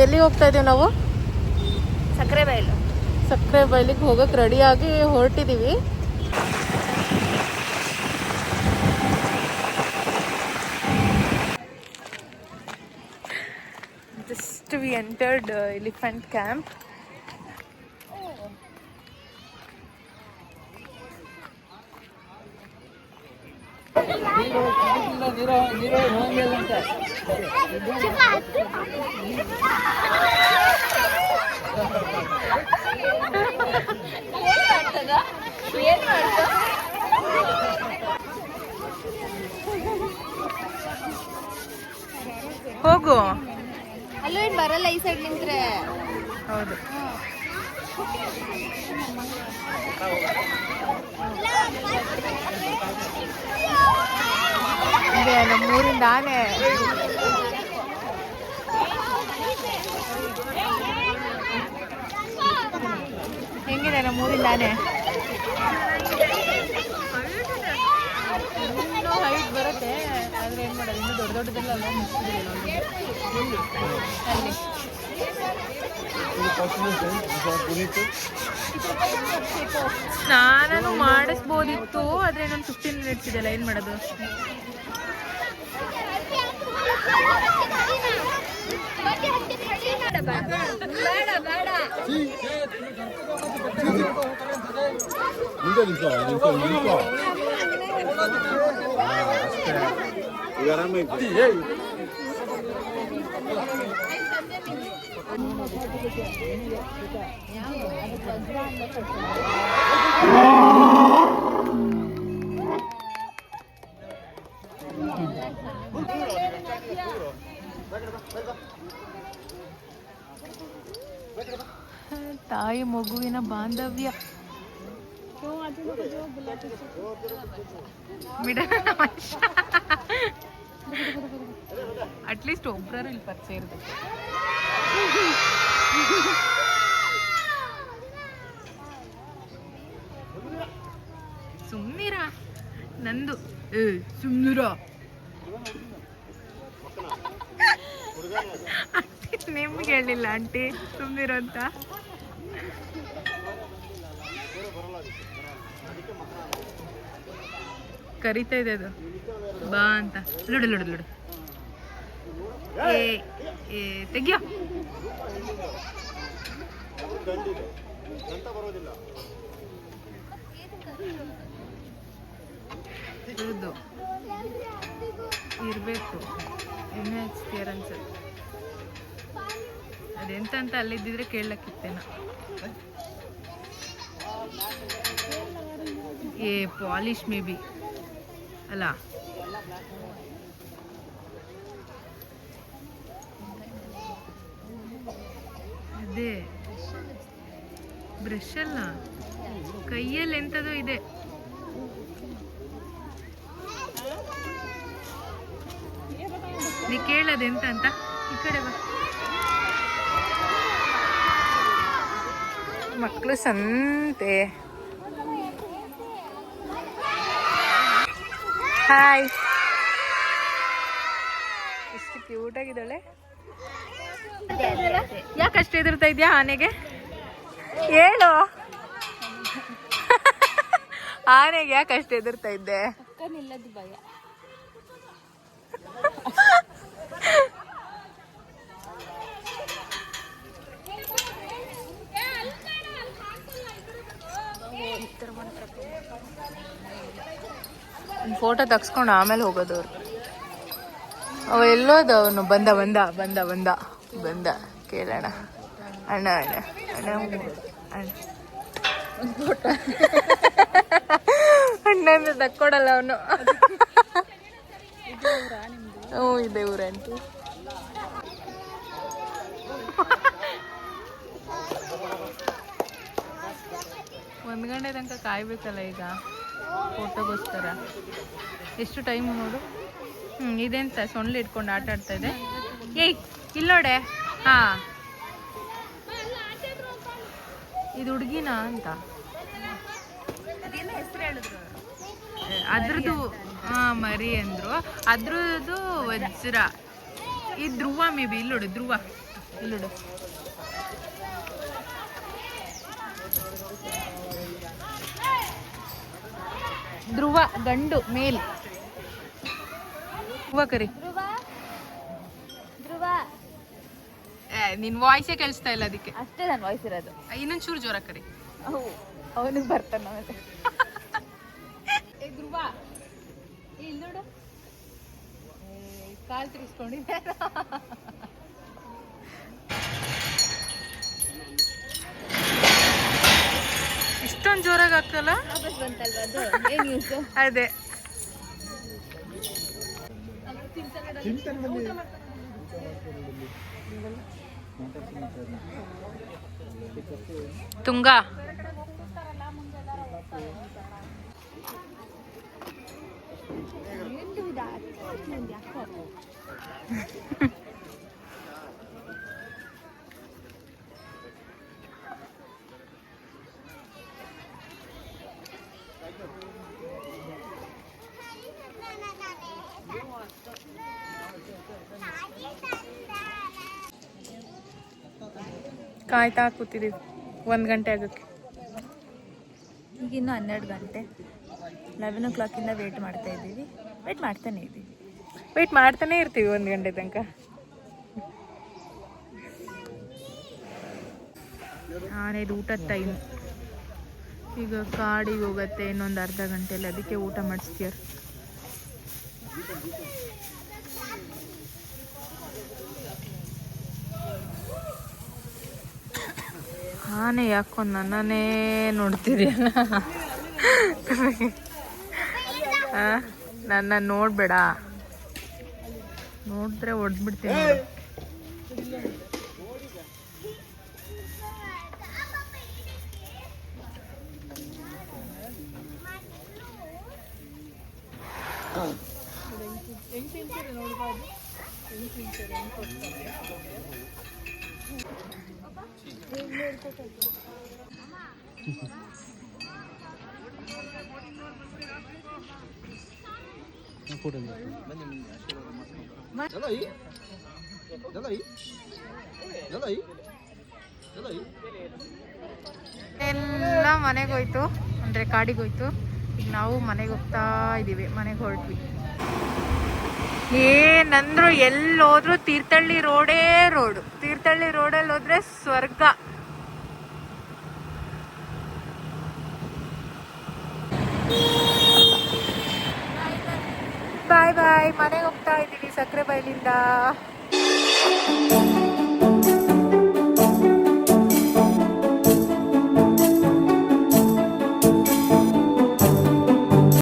ಎಲ್ಲಿ ಹೋಗ್ತಾ ಇದೀವಿ ನಾವು? ಸಕ್ಕರೆ ಬೈಲಿಗೆ ಹೋಗಕ್ಕೆ ರೆಡಿಯಾಗಿ ಹೊರಟಿದ್ದೀವಿ. Just we entered elephant camp. ಹೋಗು. ಅಲ್ಲೂ ಏನು ಬರಲ್ಲ ಈ ಸೈಡ್ ನಿಂತ್ರೆ. ಹೌದು. ಇದೆ ನಮ್ಮೂರಿಂದ ಆನೆ. ಹೆಂಗಿದೆ ನಮ್ಮೂರಿಂದ ಆನೆ? ಇನ್ನೂ ಹೈಟ್ ಬರುತ್ತೆ, ಆದರೆ ಏನು ಮಾಡೋದು, ಇನ್ನೂ ದೊಡ್ಡ ದೊಡ್ಡದೆಲ್ಲ ಅಲ್ಲ ಮುಗಿಸಿದ್ದೀವಿ ಅಲ್ಲಿ. ಸ್ನಾನನೂ ಮಾಡಿಸ್ಬೋದಿತ್ತು, ಆದರೆ ನಾನು 15 ಮಿನಿಟ್ಸ್ ಇದೆಯಲ್ಲ, ಏನು ಮಾಡೋದು? ತಾಯಿ ಮಗುವಿನ ಬಾಂಧವ್ಯ. ಅಟ್ಲೀಸ್ಟ್ ಒಬ್ಬರ ಇಲ್ಲಿ ಪರಿಚಯ ಇರ್ಬೇಕು. ಸುಮ್ನಿರ ನಂದು ಸುಮ್ನಿರ. ನಿಮ್ಗೆ ಹೇಳಿಲ್ಲ ಆಂಟಿ ಸುಮ್ನಿರು ಅಂತ. ಕರಿತಾ ಇದೆ ಅದು ಬಾ ಅಂತ. ಲುಡು ಲುಡು ಲುಡು ತೆಗಿಯೋ. ಇರಬೇಕು ಇನ್ನೂ ಎಕ್ಸ್ಪೀರಿಯನ್ಸ್. ಅದೆಂತ ಅಂತ ಅಲ್ಲಿದ್ದಿದ್ರೆ ಕೇಳಕ್ಕಿತ್ತೇನ. ಪಾಲಿಶ್ ಮೇ ಬಿ ಅಲ್ಲ. ಅದೇ ಬ್ರಷ್ ಅಲ್ಲ, ಕೈಯಲ್ಲಿ ಎಂಥದೋ ಇದೆ. ನೀ ಕೇಳದೆಂತ ಅಂತ. ಈ ಕಡೆ ಬಾ. ಮಕ್ಕಳು ಸಂತೆ. ಹಾಯ್, ಎಷ್ಟು ಕ್ಯೂಟ್ ಆಗಿದ್ದಾಳೆ. ಯಾಕಷ್ಟು ಹೆದರ್ತಾ ಇದೆಯಾ ಆನೆಗೆ? ಹೇಳು, ಆನೆಗೆ ಯಾಕಷ್ಟು ಹೆದರ್ತಾ ಇದ್ದೆ? ಭಯ. ಫೋಟೋ ತಗ್ಸ್ಕೊಂಡು ಆಮೇಲೆ ಹೋಗೋದು ಅವ್ರು. ಅವ ಎಲ್ಲೋದು ಅವನು? ಬಂದ ಬಂದ ಬಂದ ಬಂದ ಬಂದ. ಕೇಳೋಣ. ಅಣ್ಣ ಅಣ್ಣ ಅಣ್ಣ ಅಣ್ಣ ಅಣ್ಣ ಅಂದ್ರೆ ತಕ್ಕೊಡಲ್ಲ ಅವನು. ಹ್ಞೂ ಇದೆ ಊರಂಟು. ಒಂದು ಗಂಟೆ ತನಕ ಕಾಯ್ಬೇಕಲ್ಲ ಈಗ ಫೋಟೋಗೋಸ್ಕರ. ಎಷ್ಟು ಟೈಮು ನೋಡು. ಇದೆಂತ ಸೊಳ್ಳೆ ಇಟ್ಕೊಂಡು ಆಟ ಆಡ್ತಾ ಇದೆ. ಏಯ್ ಇಲ್ಲೋಡೆ. ಹಾಂ, ಇದು ಹುಡುಗಿನ ಅಂತ ಅದ್ರದ್ದು. ಹಾಂ, ಮರಿ ಅಂದರು. ಅದ್ರದ್ದು ವಜ್ರ. ಈ ಧ್ರುವ ಮೇ ಬಿ. ಇಲ್ಲೋಡು ಧ್ರುವ. ಇಲ್ಲಿಡು. ಧ್ರುವ ಗಂಡು ಮೇಲ್. ಧ್ರುವ ಕರಿ. ಧ್ರುವ ಧ್ರುವ ನಿನ್ ವಾಯ್ಸೇ ಕೇಳಿಸ್ತಾ ಇಲ್ಲ ಅದಕ್ಕೆ. ಅಷ್ಟೇ ನನ್ನ ವಾಯ್ಸ್ ಇರೋದು. ಇನ್ನೊಂದ್ ಚೂರು ಜೋರ ಕರಿ. ಅವನಿಗೆ ಬರ್ತಾನ ಆಮೇಲೆ. ಧ್ರುವ ಇಲ್ಲಿ ನೋಡು, ಕಾಲ್ ತಿರ್ಸ್ಕೊಂಡಿದ್ದೆ. ಇಷ್ಟೊಂದು ಜೋರಾಗಿ ಆಗ್ತಲ್ಲ. ವಾಪಸ್ ಬಂತಲ್ವಾ ಅದು? ಏನ್ ನ್ಯೂಸ್? ಅದೇ ತುಂಗ. ಕಾಯ್ತಾ ಕೂತಿದ್ದೀವಿ 1 ಗಂಟೆ ಆಗೋಕ್ಕೆ. ಈಗಿನ್ನು 12 ಗಂಟೆ. 11 o'clock ವೇಟ್ ಮಾಡ್ತಾ ಇದ್ದೀವಿ. ವೇಟ್ ಮಾಡ್ತಾನೆ ಇದ್ದೀವಿ. ವೇಟ್ ಮಾಡ್ತಾನೆ ಇರ್ತೀವಿ 1 ಗಂಟೆ ತನಕ. ಆನೇದು ಊಟದ ಟೈಮ್. ಈಗ ಕಾಡಿಗೆ ಹೋಗುತ್ತೆ ಇನ್ನೊಂದು ಅರ್ಧ ಗಂಟೆಯಲ್ಲಿ, ಅದಕ್ಕೆ ಊಟ ಮಾಡಿಸ್ತೀರ. ಆನೆ ಯಾಕೋ ನನ್ನನ್ನೇ ನೋಡ್ತಿದ್ಯಲ್ಲ. ನನ್ನ ನೋಡ್ಬೇಡ, ನೋಡಿದ್ರೆ ಹೊಡೆದ್ಬಿಡ್ತೀನಿ. ಎಲ್ಲ ಮನೆಗೆ ಹೋಯ್ತು, ಅಂದರೆ ಕಾಡಿಗೆ ಹೋಯ್ತು. ಈಗ ನಾವು ಮನೆಗೆ ಹೋಗ್ತಾ ಇದ್ದೀವಿ. ಮನೆಗೆ ಹೊರಟ್ವಿ. ಏನಂದ್ರು ಎಲ್ಲೋದ್ರು ತೀರ್ಥಹಳ್ಳಿ ರೋಡೇ ರೋಡು. ತೀರ್ಥಹಳ್ಳಿ ರೋಡಲ್ಲಿ ಹೋದ್ರೆ ಸ್ವರ್ಗ. ಬಾಯ್ ಬಾಯ್. ಮನೆಗೆ ಹೋಗ್ತಾ ಇದ್ದೀವಿ ಸಕ್ಕರೆ ಬೈಲಿಂದ.